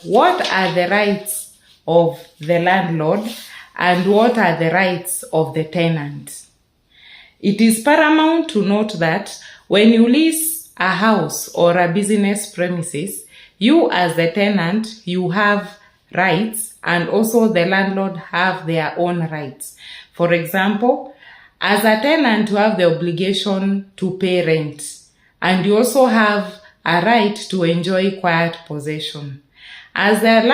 What are the rights of the landlord and what are the rights of the tenant? It is paramount to note that when you lease a house or a business premises, you as the tenant, you have rights, and also the landlord have their own rights. For example, as a tenant, you have the obligation to pay rent, and you also have a right to enjoy quiet possession. As the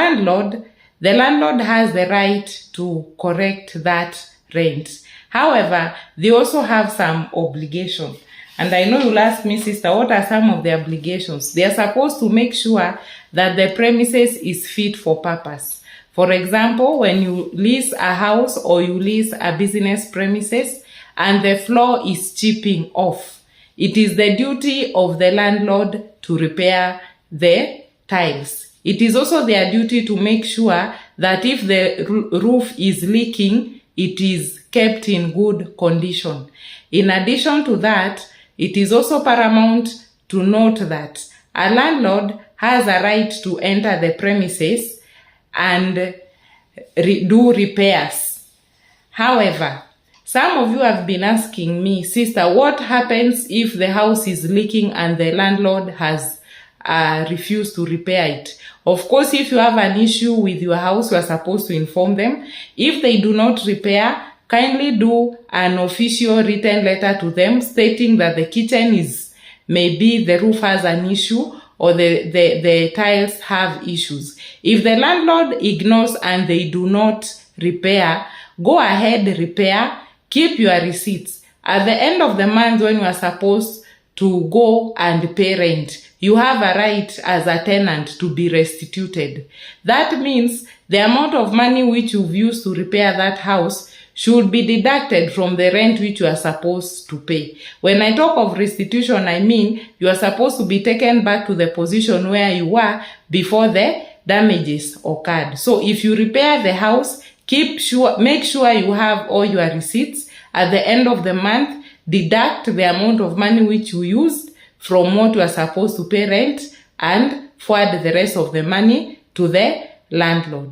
landlord has the right to correct that rent. However, they also have some obligation. And I know you'll ask me, sister, what are some of the obligations? They are supposed to make sure that the premises is fit for purpose. For example, when you lease a house or you lease a business premises and the floor is chipping off, it is the duty of the landlord to repair the tiles. It is also their duty to make sure that if the roof is leaking, it is kept in good condition. In addition to that, it is also paramount to note that a landlord has a right to enter the premises and do repairs. However, some of you have been asking me, sister, what happens if the house is leaking and the landlord has refused to repair it? Of course, if you have an issue with your house, you are supposed to inform them. If they do not repair, kindly do an official written letter to them stating that the kitchen is, maybe the roof has an issue or the tiles have issues. If the landlord ignores and they do not repair, go ahead, repair, keep your receipts. At the end of the month when you are supposed to go and pay rent, you have a right as a tenant to be restituted. That means the amount of money which you've used to repair that house should be deducted from the rent which you are supposed to pay. When I talk of restitution, I mean you are supposed to be taken back to the position where you were before the damages occurred. So if you repair the house, make sure you have all your receipts. At the end of the month, deduct the amount of money which you used from what you are supposed to pay rent and forward the rest of the money to the landlord.